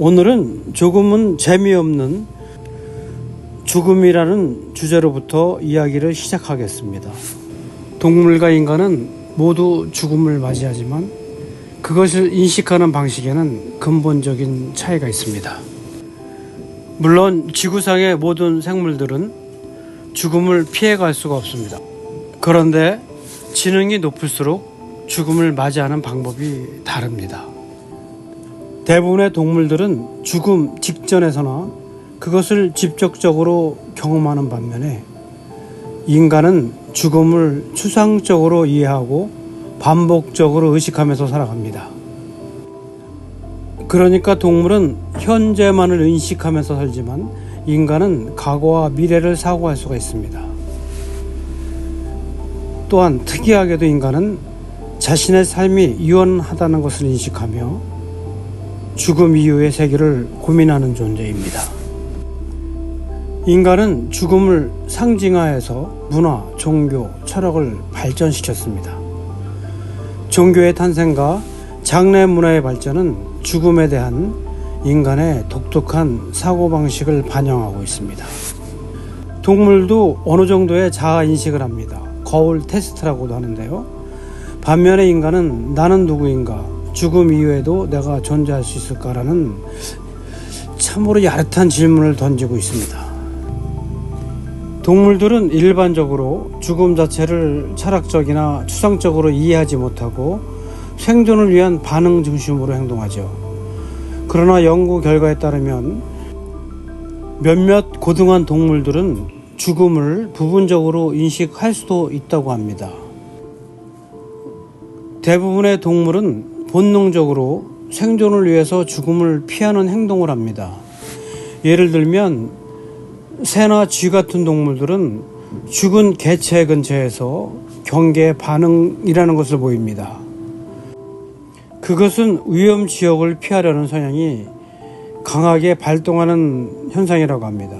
오늘은 조금은 재미없는 죽음이라는 주제로부터 이야기를 시작하겠습니다. 동물과 인간은 모두 죽음을 맞이하지만 그것을 인식하는 방식에는 근본적인 차이가 있습니다. 물론 지구상의 모든 생물들은 죽음을 피해갈 수가 없습니다. 그런데 지능이 높을수록 죽음을 맞이하는 방법이 다릅니다. 대부분의 동물들은 죽음 직전에서나 그것을 직접적으로 경험하는 반면에 인간은 죽음을 추상적으로 이해하고 반복적으로 의식하면서 살아갑니다. 그러니까 동물은 현재만을 인식하면서 살지만 인간은 과거와 미래를 사고할 수가 있습니다. 또한 특이하게도 인간은 자신의 삶이 유한하다는 것을 인식하며 죽음 이후의 세계를 고민하는 존재입니다. 인간은 죽음을 상징화해서 문화, 종교, 철학을 발전시켰습니다. 종교의 탄생과 장래 문화의 발전은 죽음에 대한 인간의 독특한 사고방식을 반영하고 있습니다. 동물도 어느 정도의 자아인식을 합니다. 거울 테스트라고도 하는데요. 반면에 인간은 나는 누구인가? 죽음 이후에도 내가 존재할 수 있을까라는 참으로 야릇한 질문을 던지고 있습니다. 동물들은 일반적으로 죽음 자체를 철학적이나 추상적으로 이해하지 못하고 생존을 위한 반응 중심으로 행동하죠. 그러나 연구 결과에 따르면 몇몇 고등한 동물들은 죽음을 부분적으로 인식할 수도 있다고 합니다. 대부분의 동물은 본능적으로 생존을 위해서 죽음을 피하는 행동을 합니다. 예를 들면 새나 쥐 같은 동물들은 죽은 개체 근처에서 경계 반응이라는 것을 보입니다. 그것은 위험 지역을 피하려는 성향이 강하게 발동하는 현상이라고 합니다.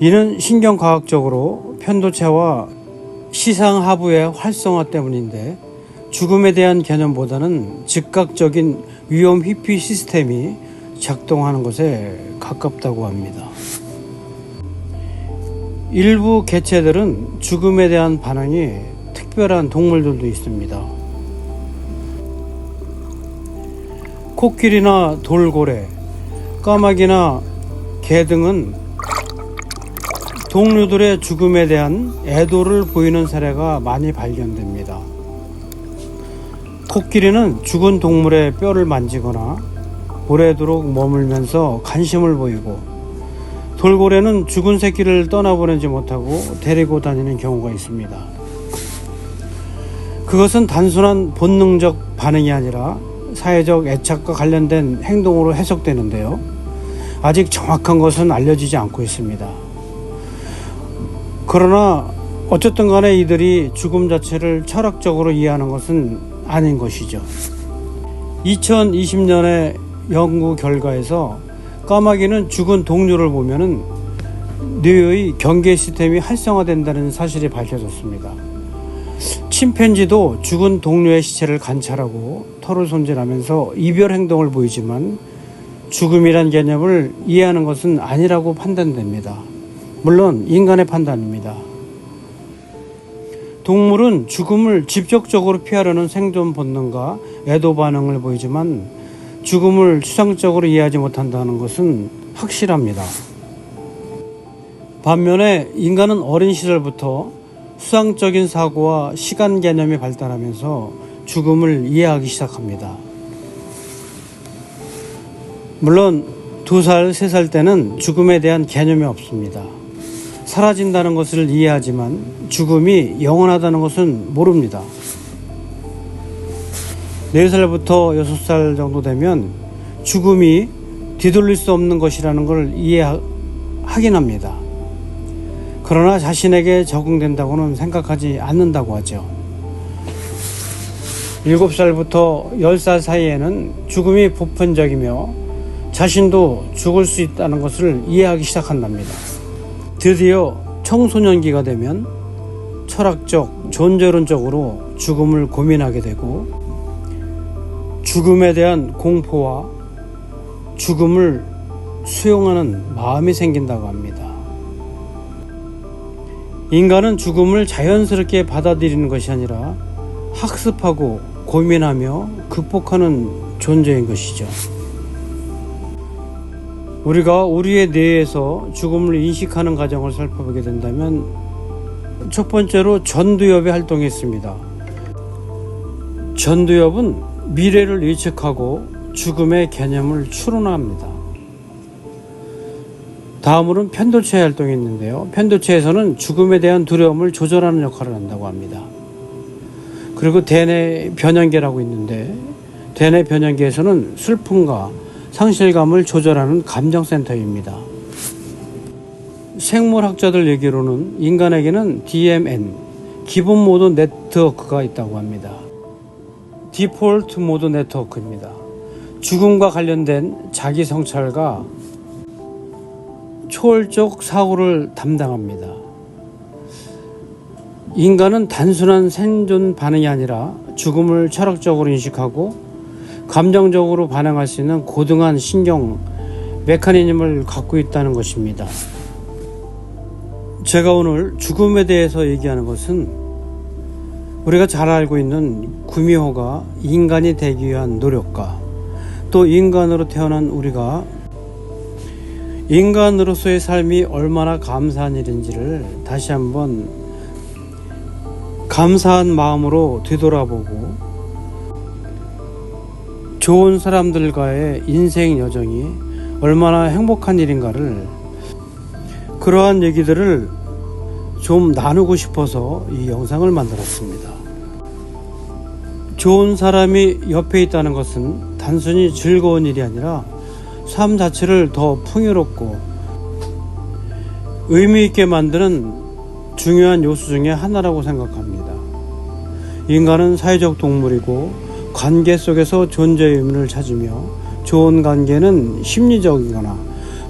이는 신경과학적으로 편도체와 시상하부의 활성화 때문인데 죽음에 대한 개념보다는 즉각적인 위험 회피 시스템이 작동하는 것에 가깝다고 합니다. 일부 개체들은 죽음에 대한 반응이 특별한 동물들도 있습니다. 코끼리나 돌고래, 까마귀나 개 등은 동료들의 죽음에 대한 애도를 보이는 사례가 많이 발견됩니다. 코끼리는 죽은 동물의 뼈를 만지거나 오래도록 머물면서 관심을 보이고, 돌고래는 죽은 새끼를 떠나보내지 못하고 데리고 다니는 경우가 있습니다. 그것은 단순한 본능적 반응이 아니라 사회적 애착과 관련된 행동으로 해석되는데요. 아직 정확한 것은 알려지지 않고 있습니다. 그러나 어쨌든 간에 이들이 죽음 자체를 철학적으로 이해하는 것은 아닌 것이죠. 2020년의 연구 결과에서 까마귀는 죽은 동료를 보면은 뇌의 경계 시스템이 활성화된다는 사실이 밝혀졌습니다. 침팬지도 죽은 동료의 시체를 관찰하고 털을 손질하면서 이별 행동을 보이지만 죽음이란 개념을 이해하는 것은 아니라고 판단됩니다. 물론 인간의 판단입니다. 동물은 죽음을 직접적으로 피하려는 생존 본능과 애도 반응을 보이지만 죽음을 추상적으로 이해하지 못한다는 것은 확실합니다. 반면에 인간은 어린 시절부터 수상적인 사고와 시간 개념이 발달하면서 죽음을 이해하기 시작합니다. 물론 2살, 3살 때는 죽음에 대한 개념이 없습니다. 사라진다는 것을 이해하지만 죽음이 영원하다는 것은 모릅니다. 4살부터 6살 정도 되면 죽음이 뒤돌릴 수 없는 것이라는 걸 이해하긴 합니다. 그러나 자신에게 적응된다고는 생각하지 않는다고 하죠. 7살부터 10살 사이에는 죽음이 보편적이며 자신도 죽을 수 있다는 것을 이해하기 시작한답니다. 드디어 청소년기가 되면 철학적, 존재론적으로 죽음을 고민하게 되고 죽음에 대한 공포와 죽음을 수용하는 마음이 생긴다고 합니다. 인간은 죽음을 자연스럽게 받아들이는 것이 아니라 학습하고 고민하며 극복하는 존재인 것이죠. 우리가 우리의 뇌에서 죽음을 인식하는 과정을 살펴보게 된다면 첫 번째로 전두엽이 활동했습니다. 전두엽은 미래를 예측하고 죽음의 개념을 추론합니다. 다음으로는 편도체 활동이 있는데요. 편도체에서는 죽음에 대한 두려움을 조절하는 역할을 한다고 합니다. 그리고 대뇌 변연계라고 있는데 대뇌 변연계에서는 슬픔과 상실감을 조절하는 감정센터입니다. 생물학자들 얘기로는 인간에게는 DMN, 기본 모드 네트워크가 있다고 합니다. 디폴트 모드 네트워크입니다. 죽음과 관련된 자기 성찰과 초월적 사고를 담당합니다. 인간은 단순한 생존 반응이 아니라 죽음을 철학적으로 인식하고 감정적으로 반응할 수 있는 고등한 신경 메커니즘을 갖고 있다는 것입니다. 제가 오늘 죽음에 대해서 얘기하는 것은 우리가 잘 알고 있는 구미호가 인간이 되기 위한 노력과 또 인간으로 태어난 우리가 인간으로서의 삶이 얼마나 감사한 일인지를 다시 한번 감사한 마음으로 되돌아보고 좋은 사람들과의 인생 여정이 얼마나 행복한 일인가를 그러한 얘기들을 좀 나누고 싶어서 이 영상을 만들었습니다. 좋은 사람이 옆에 있다는 것은 단순히 즐거운 일이 아니라 삶 자체를 더 풍요롭고 의미 있게 만드는 중요한 요소 중에 하나라고 생각합니다. 인간은 사회적 동물이고 관계 속에서 존재의 의미를 찾으며 좋은 관계는 심리적이거나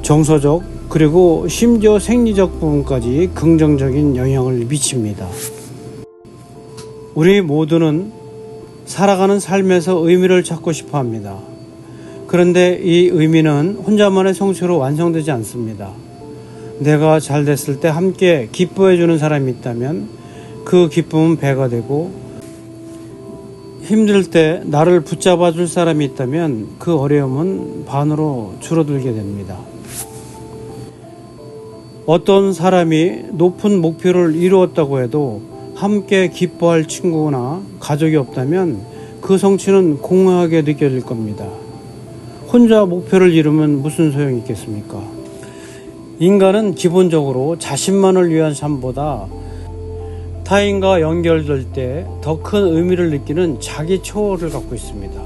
정서적 그리고 심지어 생리적 부분까지 긍정적인 영향을 미칩니다. 우리 모두는 살아가는 삶에서 의미를 찾고 싶어 합니다. 그런데 이 의미는 혼자만의 성취로 완성되지 않습니다. 내가 잘 됐을 때 함께 기뻐해주는 사람이 있다면 그 기쁨은 배가 되고 힘들 때 나를 붙잡아 줄 사람이 있다면 그 어려움은 반으로 줄어들게 됩니다. 어떤 사람이 높은 목표를 이루었다고 해도 함께 기뻐할 친구나 가족이 없다면 그 성취는 공허하게 느껴질 겁니다. 혼자 목표를 이루면 무슨 소용이 있겠습니까? 인간은 기본적으로 자신만을 위한 삶보다 타인과 연결될 때 더 큰 의미를 느끼는 자기 초월을 갖고 있습니다.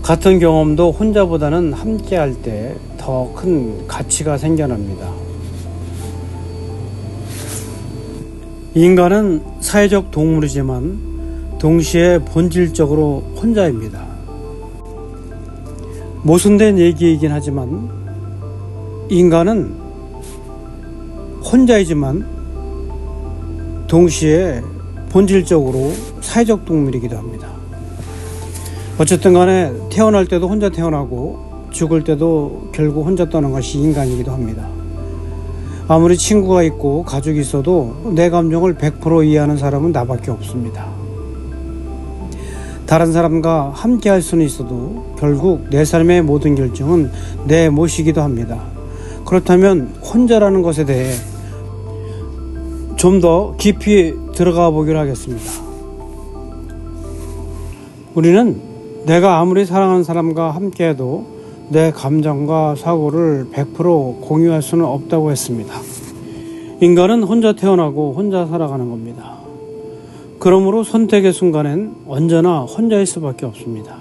같은 경험도 혼자보다는 함께 할 때 더 큰 가치가 생겨납니다. 인간은 사회적 동물이지만 동시에 본질적으로 혼자입니다. 모순된 얘기이긴 하지만 인간은 혼자이지만 동시에 본질적으로 사회적 동물이기도 합니다. 어쨌든 간에 태어날 때도 혼자 태어나고 죽을 때도 결국 혼자 떠난 것이 인간이기도 합니다. 아무리 친구가 있고 가족이 있어도 내 감정을 100% 이해하는 사람은 나밖에 없습니다. 다른 사람과 함께 할 수는 있어도 결국 내 삶의 모든 결정은 내 몫이기도 합니다. 그렇다면 혼자라는 것에 대해 좀 더 깊이 들어가 보기로 하겠습니다. 우리는 내가 아무리 사랑하는 사람과 함께해도 내 감정과 사고를 100% 공유할 수는 없다고 했습니다. 인간은 혼자 태어나고 혼자 살아가는 겁니다. 그러므로 선택의 순간엔 언제나 혼자일 수밖에 없습니다.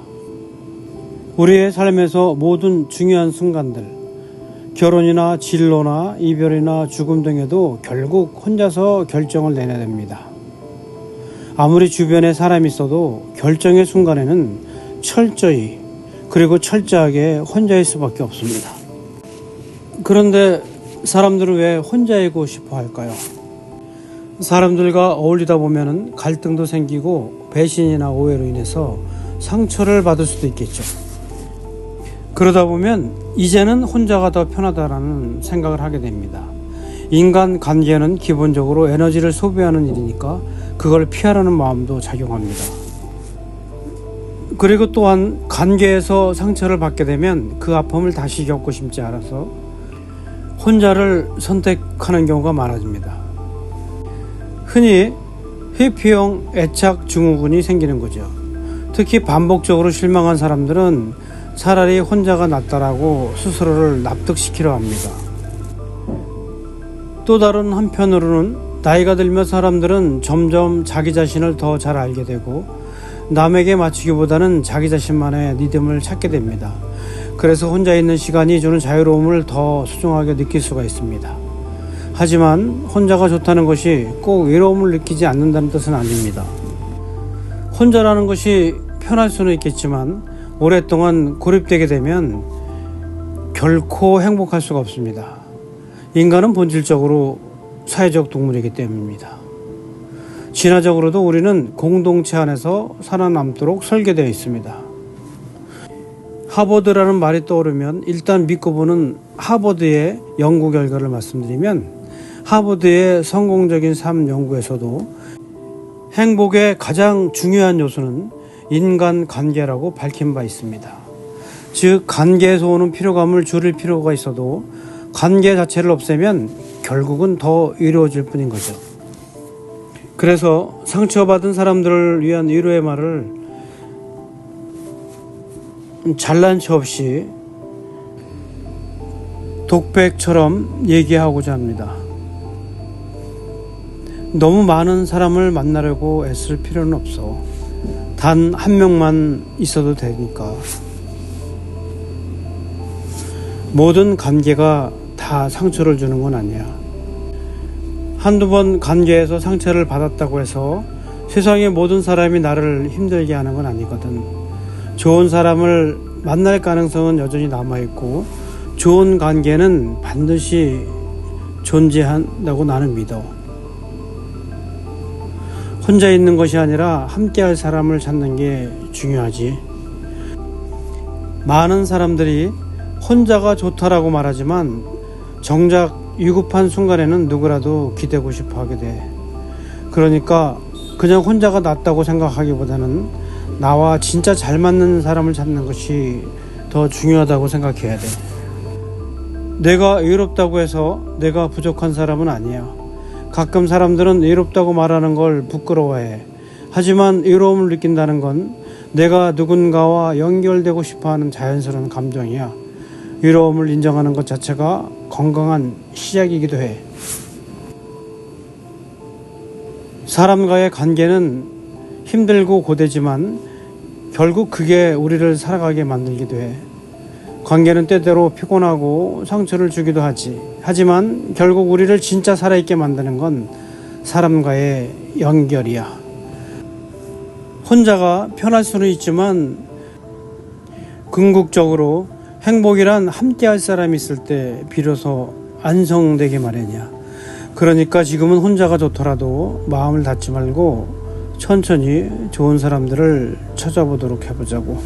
우리의 삶에서 모든 중요한 순간들, 결혼이나 진로나 이별이나 죽음 등에도 결국 혼자서 결정을 내려야 됩니다. 아무리 주변에 사람이 있어도 결정의 순간에는 철저히 그리고 철저하게 혼자일 수밖에 없습니다. 그런데 사람들은 왜 혼자이고 싶어 할까요? 사람들과 어울리다 보면 갈등도 생기고 배신이나 오해로 인해서 상처를 받을 수도 있겠죠. 그러다 보면 이제는 혼자가 더 편하다라는 생각을 하게 됩니다. 인간 관계는 기본적으로 에너지를 소비하는 일이니까 그걸 피하려는 마음도 작용합니다. 그리고 또한 관계에서 상처를 받게 되면 그 아픔을 다시 겪고 싶지 않아서 혼자를 선택하는 경우가 많아집니다. 흔히 회피형 애착 증후군이 생기는 거죠. 특히 반복적으로 실망한 사람들은 차라리 혼자가 낫다라고 스스로를 납득시키려 합니다. 또 다른 한편으로는 나이가 들면 사람들은 점점 자기 자신을 더 잘 알게 되고 남에게 맞추기보다는 자기 자신만의 리듬을 찾게 됩니다. 그래서 혼자 있는 시간이 주는 자유로움을 더 소중하게 느낄 수가 있습니다. 하지만 혼자가 좋다는 것이 꼭 외로움을 느끼지 않는다는 뜻은 아닙니다. 혼자라는 것이 편할 수는 있겠지만 오랫동안 고립되게 되면 결코 행복할 수가 없습니다. 인간은 본질적으로 사회적 동물이기 때문입니다. 진화적으로도 우리는 공동체 안에서 살아남도록 설계되어 있습니다. 하버드라는 말이 떠오르면 일단 믿고 보는 하버드의 연구 결과를 말씀드리면, 하버드의 성공적인 삶 연구에서도 행복의 가장 중요한 요소는 인간 관계라고 밝힌 바 있습니다. 즉 관계에서 오는 피로감을 줄일 필요가 있어도 관계 자체를 없애면 결국은 더 외로워질 뿐인 거죠. 그래서 상처받은 사람들을 위한 위로의 말을 잘난 체 없이 독백처럼 얘기하고자 합니다. 너무 많은 사람을 만나려고 애쓸 필요는 없어. 단 한 명만 있어도 되니까. 모든 관계가 다 상처를 주는 건 아니야. 한두 번 관계에서 상처를 받았다고 해서 세상의 모든 사람이 나를 힘들게 하는 건 아니거든. 좋은 사람을 만날 가능성은 여전히 남아있고 좋은 관계는 반드시 존재한다고 나는 믿어. 혼자 있는 것이 아니라 함께할 사람을 찾는 게 중요하지. 많은 사람들이 혼자가 좋다라고 말하지만 정작 위급한 순간에는 누구라도 기대고 싶어 하게 돼. 그러니까 그냥 혼자가 낫다고 생각하기보다는 나와 진짜 잘 맞는 사람을 찾는 것이 더 중요하다고 생각해야 돼. 내가 외롭다고 해서 내가 부족한 사람은 아니야. 가끔 사람들은 외롭다고 말하는 걸 부끄러워해. 하지만 외로움을 느낀다는 건 내가 누군가와 연결되고 싶어하는 자연스러운 감정이야. 외로움을 인정하는 것 자체가 건강한 시작이기도 해. 사람과의 관계는 힘들고 고되지만 결국 그게 우리를 살아가게 만들기도 해. 관계는 때때로 피곤하고 상처를 주기도 하지. 하지만 결국 우리를 진짜 살아있게 만드는 건 사람과의 연결이야. 혼자가 편할 수는 있지만 궁극적으로 행복이란 함께할 사람이 있을 때 비로소 안성되게 마련이야. 그러니까 지금은 혼자가 좋더라도 마음을 닫지 말고 천천히 좋은 사람들을 찾아보도록 해보자고.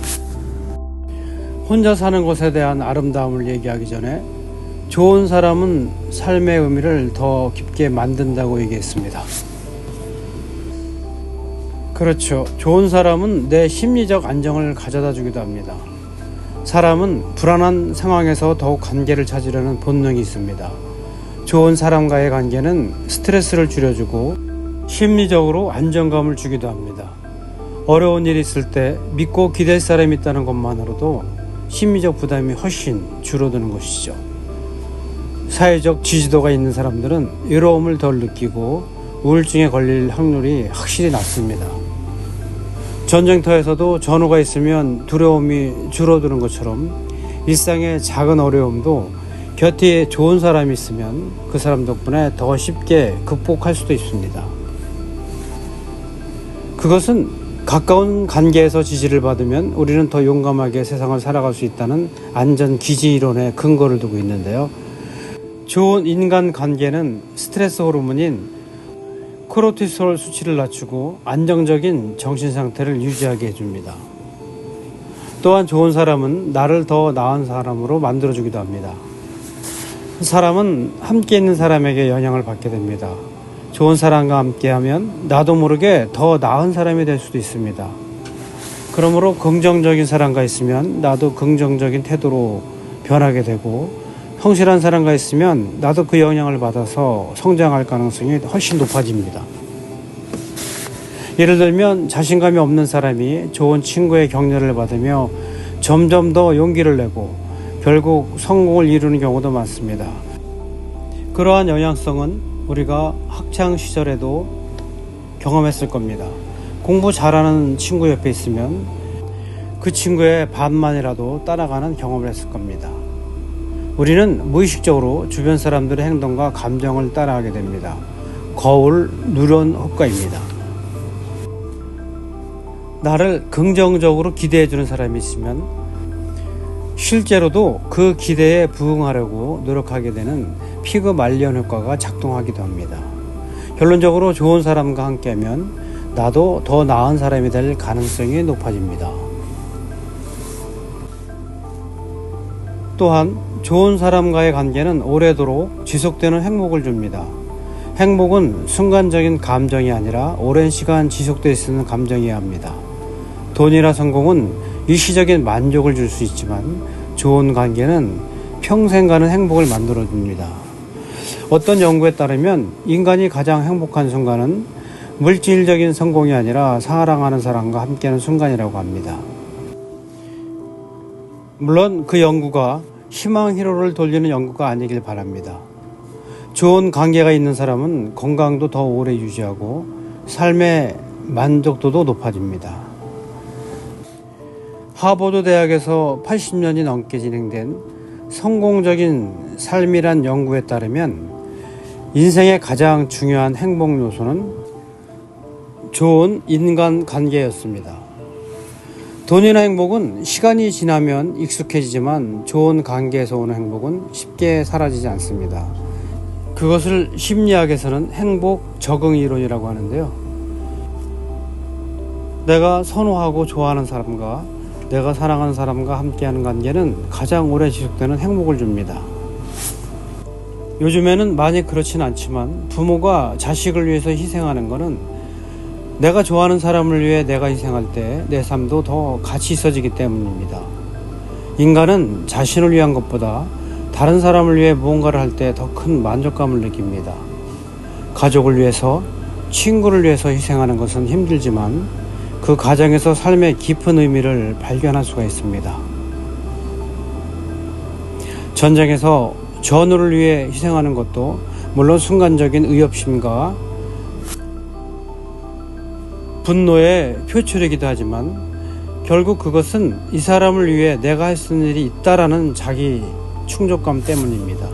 혼자 사는 것에 대한 아름다움을 얘기하기 전에 좋은 사람은 삶의 의미를 더 깊게 만든다고 얘기했습니다. 그렇죠. 좋은 사람은 내 심리적 안정을 가져다 주기도 합니다. 사람은 불안한 상황에서 더욱 관계를 찾으려는 본능이 있습니다. 좋은 사람과의 관계는 스트레스를 줄여주고 심리적으로 안정감을 주기도 합니다. 어려운 일이 있을 때 믿고 기댈 사람이 있다는 것만으로도 심리적 부담이 훨씬 줄어드는 것이죠. 사회적 지지도가 있는 사람들은 외로움을 덜 느끼고 우울증에 걸릴 확률이 확실히 낮습니다. 전쟁터에서도 전우가 있으면 두려움이 줄어드는 것처럼 일상의 작은 어려움도 곁에 좋은 사람이 있으면 그 사람 덕분에 더 쉽게 극복할 수도 있습니다. 그것은 가까운 관계에서 지지를 받으면 우리는 더 용감하게 세상을 살아갈 수 있다는 안전 기지 이론에 근거를 두고 있는데요. 좋은 인간 관계는 스트레스 호르몬인 코르티솔 수치를 낮추고 안정적인 정신 상태를 유지하게 해줍니다. 또한 좋은 사람은 나를 더 나은 사람으로 만들어주기도 합니다. 사람은 함께 있는 사람에게 영향을 받게 됩니다. 좋은 사람과 함께하면 나도 모르게 더 나은 사람이 될 수도 있습니다. 그러므로 긍정적인 사람과 있으면 나도 긍정적인 태도로 변하게 되고, 성실한 사람과 있으면 나도 그 영향을 받아서 성장할 가능성이 훨씬 높아집니다. 예를 들면 자신감이 없는 사람이 좋은 친구의 격려를 받으며 점점 더 용기를 내고 결국 성공을 이루는 경우도 많습니다. 그러한 영향성은 우리가 학창 시절에도 경험했을 겁니다. 공부 잘하는 친구 옆에 있으면 그 친구의 반만이라도 따라가는 경험을 했을 겁니다. 우리는 무의식적으로 주변 사람들의 행동과 감정을 따라하게 됩니다. 거울 누런 효과입니다. 나를 긍정적으로 기대해주는 사람이 있으면 실제로도 그 기대에 부응하려고 노력하게 되는 피그말리언 효과가 작동하기도 합니다. 결론적으로 좋은 사람과 함께하면 나도 더 나은 사람이 될 가능성이 높아집니다. 또한 좋은 사람과의 관계는 오래도록 지속되는 행복을 줍니다. 행복은 순간적인 감정이 아니라 오랜 시간 지속될 수 있는 감정이어야 합니다. 돈이나 성공은 일시적인 만족을 줄 수 있지만 좋은 관계는 평생 가는 행복을 만들어줍니다. 어떤 연구에 따르면 인간이 가장 행복한 순간은 물질적인 성공이 아니라 사랑하는 사람과 함께하는 순간이라고 합니다. 물론 그 연구가 희망 회로를 돌리는 연구가 아니길 바랍니다. 좋은 관계가 있는 사람은 건강도 더 오래 유지하고 삶의 만족도도 높아집니다. 하버드 대학에서 80년이 넘게 진행된 성공적인 삶이란 연구에 따르면 인생의 가장 중요한 행복 요소는 좋은 인간관계였습니다. 돈이나 행복은 시간이 지나면 익숙해지지만 좋은 관계에서 오는 행복은 쉽게 사라지지 않습니다. 그것을 심리학에서는 행복 적응 이론이라고 하는데요. 내가 선호하고 좋아하는 사람과 내가 사랑하는 사람과 함께하는 관계는 가장 오래 지속되는 행복을 줍니다. 요즘에는 많이 그렇진 않지만 부모가 자식을 위해서 희생하는 것은 내가 좋아하는 사람을 위해 내가 희생할 때 내 삶도 더 가치 있어지기 때문입니다. 인간은 자신을 위한 것보다 다른 사람을 위해 무언가를 할 때 더 큰 만족감을 느낍니다. 가족을 위해서, 친구를 위해서 희생하는 것은 힘들지만 그 과정에서 삶의 깊은 의미를 발견할 수가 있습니다. 전쟁에서 전우를 위해 희생하는 것도 물론 순간적인 의협심과 분노의 표출이기도 하지만 결국 그것은 이 사람을 위해 내가 할 수 있는 일이 있다라는 자기 충족감 때문입니다.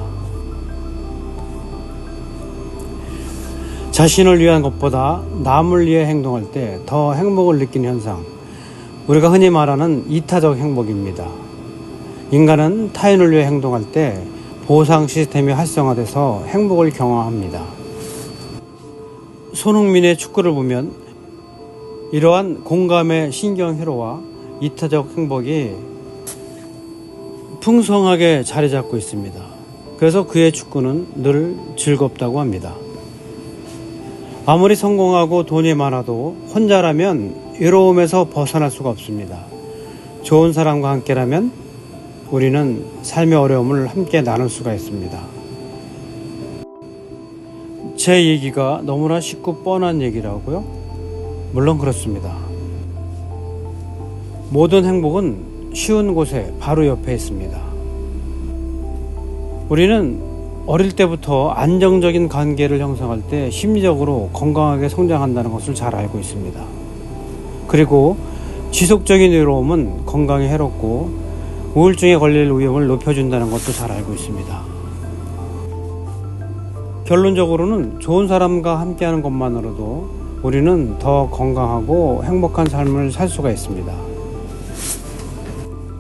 자신을 위한 것보다 남을 위해 행동할 때 더 행복을 느끼는 현상, 우리가 흔히 말하는 이타적 행복입니다. 인간은 타인을 위해 행동할 때 보상 시스템이 활성화돼서 행복을 경험합니다. 손흥민의 축구를 보면 이러한 공감의 신경 회로와 이타적 행복이 풍성하게 자리 잡고 있습니다. 그래서 그의 축구는 늘 즐겁다고 합니다. 아무리 성공하고 돈이 많아도 혼자라면 외로움에서 벗어날 수가 없습니다. 좋은 사람과 함께라면 우리는 삶의 어려움을 함께 나눌 수가 있습니다. 제 얘기가 너무나 쉽고 뻔한 얘기라고요? 물론 그렇습니다. 모든 행복은 쉬운 곳에 바로 옆에 있습니다. 우리는 어릴 때부터 안정적인 관계를 형성할 때 심리적으로 건강하게 성장한다는 것을 잘 알고 있습니다. 그리고 지속적인 외로움은 건강에 해롭고 우울증에 걸릴 위험을 높여준다는 것도 잘 알고 있습니다. 결론적으로는 좋은 사람과 함께하는 것만으로도 우리는 더 건강하고 행복한 삶을 살 수가 있습니다.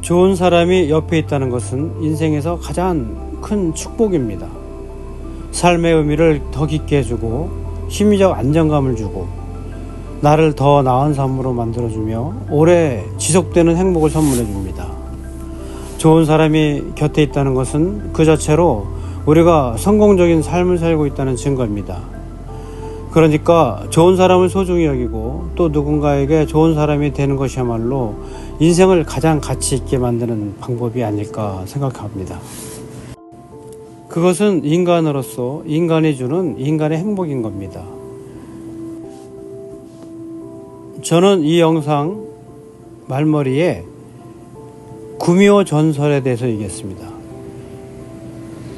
좋은 사람이 옆에 있다는 것은 인생에서 가장 큰 축복입니다. 삶의 의미를 더 깊게 해주고 심리적 안정감을 주고 나를 더 나은 삶으로 만들어주며 오래 지속되는 행복을 선물해줍니다. 좋은 사람이 곁에 있다는 것은 그 자체로 우리가 성공적인 삶을 살고 있다는 증거입니다. 그러니까 좋은 사람을 소중히 여기고 또 누군가에게 좋은 사람이 되는 것이야말로 인생을 가장 가치 있게 만드는 방법이 아닐까 생각합니다. 그것은 인간으로서 인간이 주는 인간의 행복인 겁니다. 저는 이 영상 말머리에 구미호 전설에 대해서 얘기했습니다.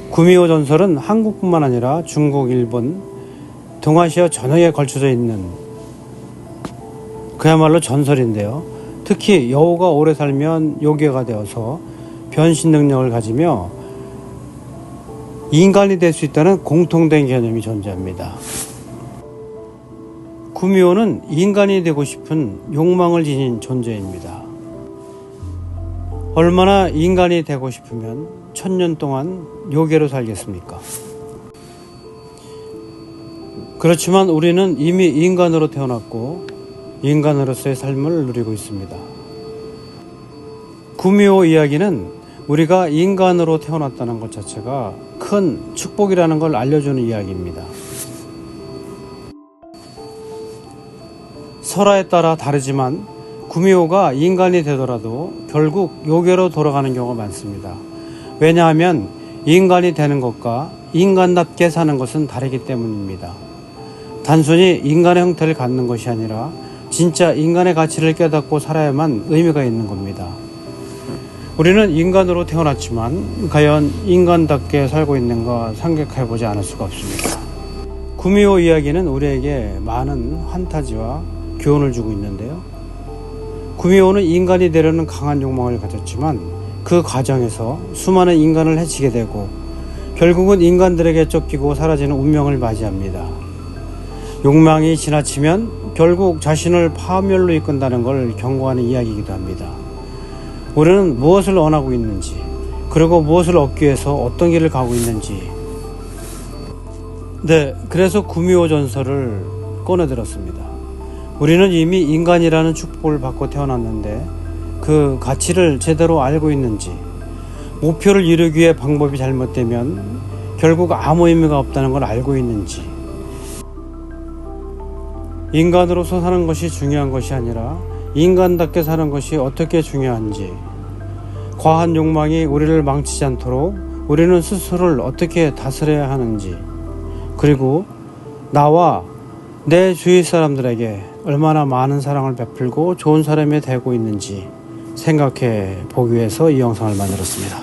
구미호 전설은 한국뿐만 아니라 중국, 일본, 동아시아 전역에 걸쳐져 있는 그야말로 전설인데요. 특히 여우가 오래 살면 요괴가 되어서 변신 능력을 가지며 인간이 될 수 있다는 공통된 개념이 존재합니다. 구미호는 인간이 되고 싶은 욕망을 지닌 존재입니다. 얼마나 인간이 되고 싶으면 1000년 동안 요괴로 살겠습니까? 그렇지만 우리는 이미 인간으로 태어났고 인간으로서의 삶을 누리고 있습니다. 구미호 이야기는 우리가 인간으로 태어났다는 것 자체가 큰 축복이라는 걸 알려주는 이야기입니다. 설화에 따라 다르지만 구미호가 인간이 되더라도 결국 요괴로 돌아가는 경우가 많습니다. 왜냐하면 인간이 되는 것과 인간답게 사는 것은 다르기 때문입니다. 단순히 인간의 형태를 갖는 것이 아니라 진짜 인간의 가치를 깨닫고 살아야만 의미가 있는 겁니다. 우리는 인간으로 태어났지만 과연 인간답게 살고 있는가 생각해보지 않을 수가 없습니다. 구미호 이야기는 우리에게 많은 판타지와 교훈을 주고 있는데요. 구미호는 인간이 되려는 강한 욕망을 가졌지만 그 과정에서 수많은 인간을 해치게 되고 결국은 인간들에게 쫓기고 사라지는 운명을 맞이합니다. 욕망이 지나치면 결국 자신을 파멸로 이끈다는 걸 경고하는 이야기이기도 합니다. 우리는 무엇을 원하고 있는지, 그리고 무엇을 얻기 위해서 어떤 길을 가고 있는지. 그래서 구미호 전설을 꺼내들었습니다. 우리는 이미 인간이라는 축복을 받고 태어났는데 그 가치를 제대로 알고 있는지, 목표를 이루기 위해 방법이 잘못되면 결국 아무 의미가 없다는 걸 알고 있는지, 인간으로서 사는 것이 중요한 것이 아니라 인간답게 사는 것이 어떻게 중요한지, 과한 욕망이 우리를 망치지 않도록 우리는 스스로를 어떻게 다스려야 하는지, 그리고 나와 내 주위 사람들에게 얼마나 많은 사랑을 베풀고 좋은 사람이 되고 있는지 생각해 보기 위해서 이 영상을 만들었습니다.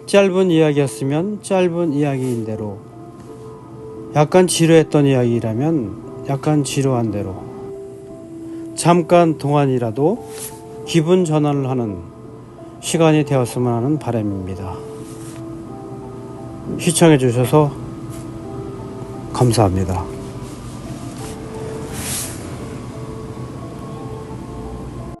짧은 이야기였으면 짧은 이야기인 대로, 약간 지루했던 이야기라면 약간 지루한 대로, 잠깐 동안이라도 기분 전환을 하는 시간이 되었으면 하는 바람입니다. 시청해 주셔서 감사합니다.